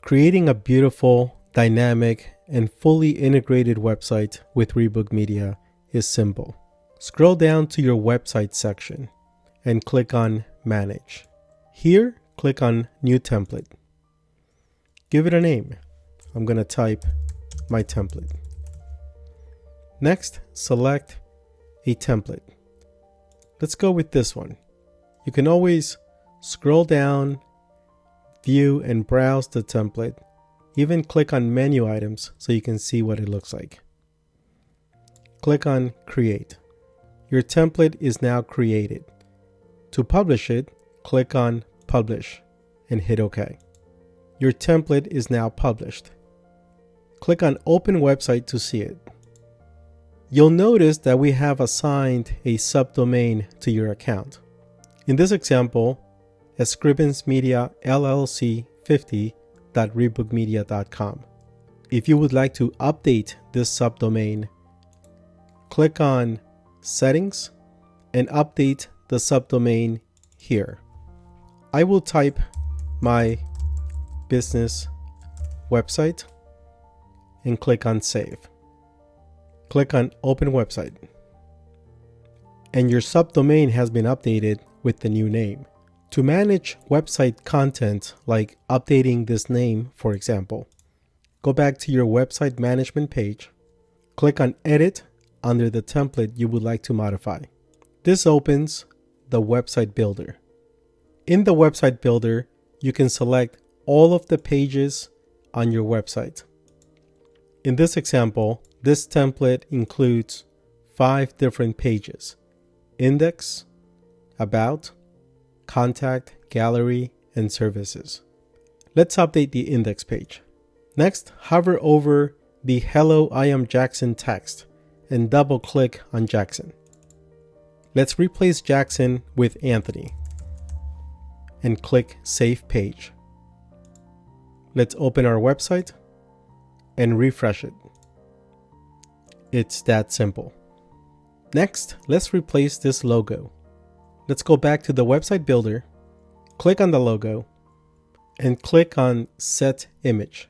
Creating a beautiful, dynamic, and fully integrated website with RebookMedia is simple. Scroll down to your website section and click on Manage. Here, click on New Template. Give it a name. I'm going to type my template. Next, select a template. Let's go with this one. You can always scroll down, view and browse the template. Even click on menu items so you can see what it looks like. Click on Create. Your template is now created. To publish it, click on Publish and hit OK. Your template is now published. Click on Open Website to see it. You'll notice that we have assigned a subdomain to your account. In this example, Media LLC 50.rebookmedia.com. If you would like to update this subdomain, click on Settings and update the subdomain here. I will type my business website and click on Save. Click on Open Website. And your subdomain has been updated with the new name. To manage website content, like updating this name, for example, go back to your website management page, click on Edit under the template you would like to modify. This opens the website builder. In the website builder, you can select all of the pages on your website. In this example, this template includes 5 different pages: Index, About, Contact, Gallery, and Services. Let's update the index page. Next, hover over the Hello, I am Jackson text and double click on Jackson. Let's replace Jackson with Anthony and click Save Page. Let's open our website and refresh it. It's that simple. Next, let's replace this logo. Let's go back to the website builder, click on the logo, and click on Set Image.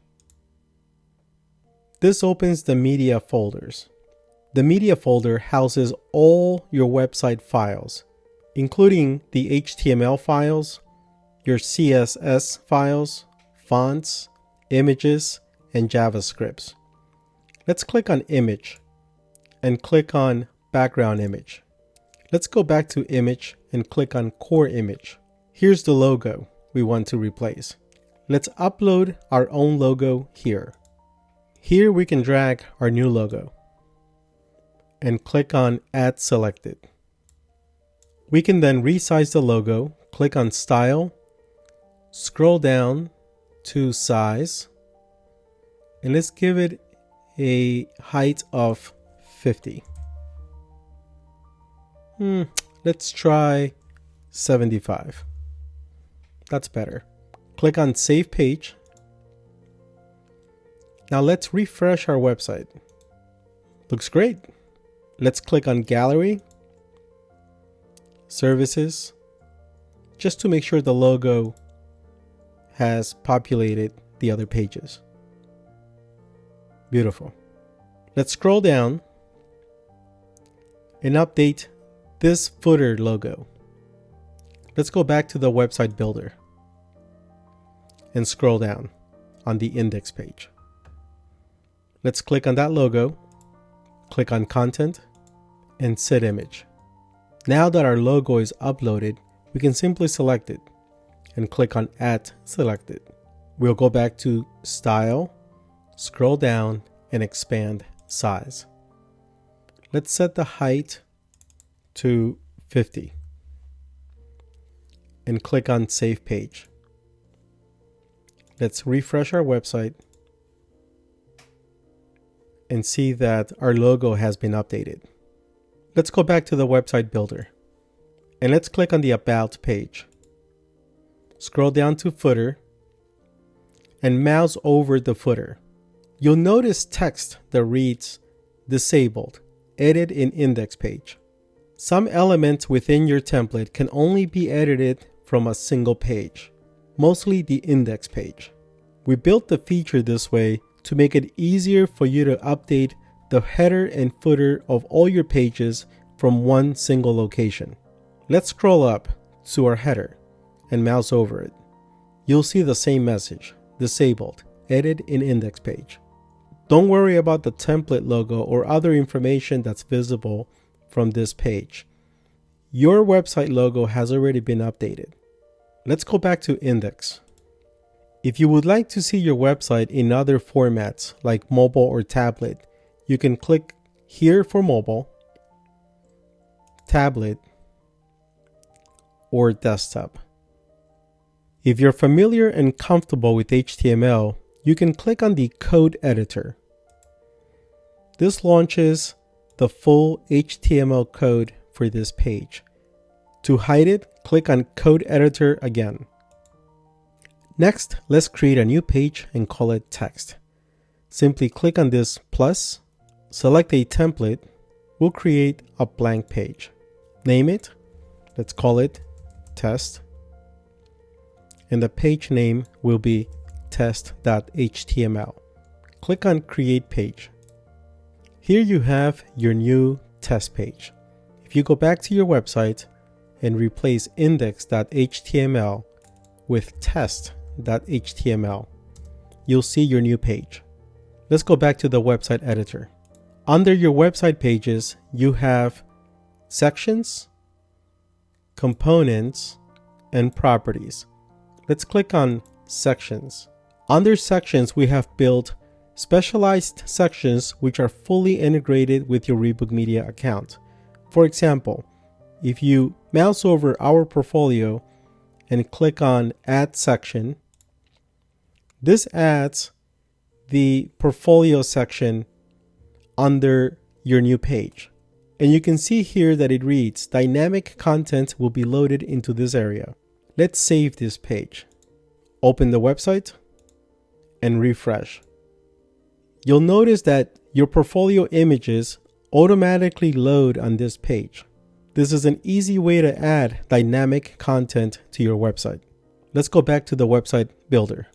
This opens the media folders. The media folder houses all your website files, including the HTML files, your CSS files, fonts, images, and JavaScripts. Let's click on Image and click on Background Image. Let's go back to Image and click on Core Image. Here's the logo we want to replace. Let's upload our own logo here. Here we can drag our new logo and click on Add Selected. We can then resize the logo, click on Style, scroll down to Size, and let's give it a height of 50. Let's try 75. That's better. Click on Save Page. Now let's refresh our website. Looks great. Let's click on Gallery, Services, just to make sure the logo has populated the other pages. Beautiful. Let's scroll down and update this footer logo. Let's go back to the website builder and scroll down on the index page. Let's click on that logo, click on Content, and Set Image. Now that our logo is uploaded, we can simply select it and click on Add Selected. We'll go back to Style, scroll down, and expand Size. Let's set the height to 50 and click on Save Page. Let's refresh our website and see that our logo has been updated. Let's go back to the website builder and let's click on the About page. Scroll down to Footer and mouse over the footer. You'll notice text that reads Disabled, Edit in Index Page. Some elements within your template can only be edited from a single page, mostly the index page. We built the feature this way to make it easier for you to update the header and footer of all your pages from one single location. Let's scroll up to our header and mouse over it. You'll see the same message, disabled, edit in index page. Don't worry about the template logo or other information that's visible from this page. Your website logo has already been updated. Let's go back to index. If you would like to see your website in other formats like mobile or tablet, you can click here for mobile, tablet, or desktop. If you're familiar and comfortable with HTML, you can click on the code editor. This launches the full HTML code for this page. To hide it, click on code editor again. Next, let's create a new page and call it text. Simply click on this plus, select a template. We'll create a blank page. Name it. Let's call it test. And the page name will be test.html. Click on create page. Here you have your new test page. If you go back to your website and replace index.html with test.html, you'll see your new page. Let's go back to the website editor. Under your website pages, you have sections, components, and properties. Let's click on sections. Under sections, we have built specialized sections which are fully integrated with your RebookMedia account. For example, if you mouse over our portfolio and click on Add Section, this adds the portfolio section under your new page. And you can see here that it reads, dynamic content will be loaded into this area. Let's save this page. Open the website and refresh. You'll notice that your portfolio images automatically load on this page. This is an easy way to add dynamic content to your website. Let's go back to the website builder.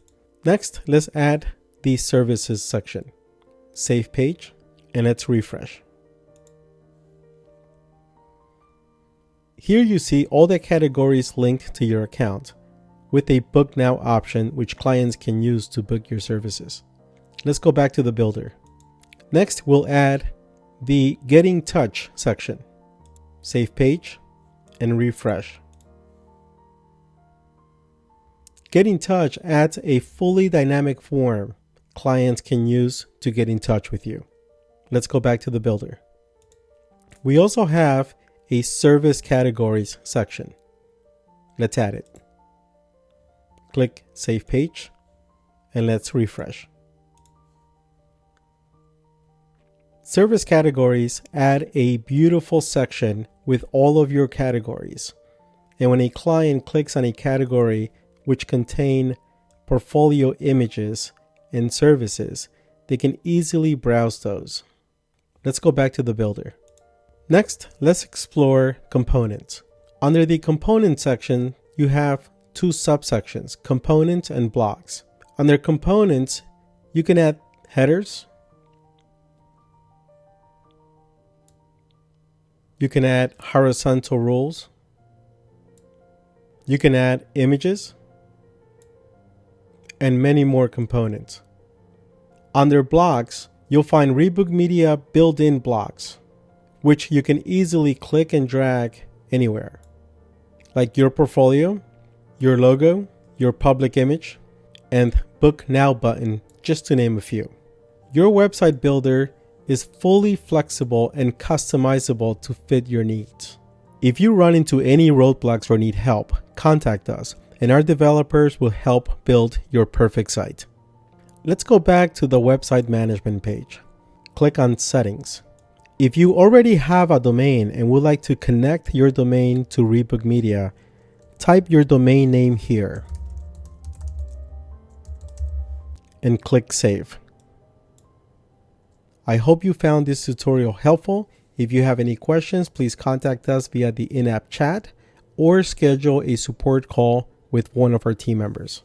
Next, let's add the services section. Save page and let's refresh. Here you see all the categories linked to your account with a book now option which clients can use to book your services. Let's go back to the builder. Next, we'll add the Get in Touch section. Save page and refresh. Get in Touch adds a fully dynamic form clients can use to get in touch with you. Let's go back to the builder. We also have a service categories section. Let's add it. Click Save Page and let's refresh. Service categories add a beautiful section with all of your categories. And when a client clicks on a category which contain portfolio images and services, they can easily browse those. Let's go back to the builder. Next, let's explore components. Under the component section, you have two subsections, components and blocks. Under components, you can add headers. You can add horizontal rules. You can add images and many more components. Under blocks, you'll find RebookMedia built-in blocks, which you can easily click and drag anywhere, like your portfolio, your logo, your public image, and Book Now button, just to name a few. Your website builder is fully flexible and customizable to fit your needs. If you run into any roadblocks or need help, contact us, and our developers will help build your perfect site. Let's go back to the website management page. Click on Settings. If you already have a domain and would like to connect your domain to RebookMedia, type your domain name here and click Save. I hope you found this tutorial helpful. If you have any questions, please contact us via the in-app chat or schedule a support call with one of our team members.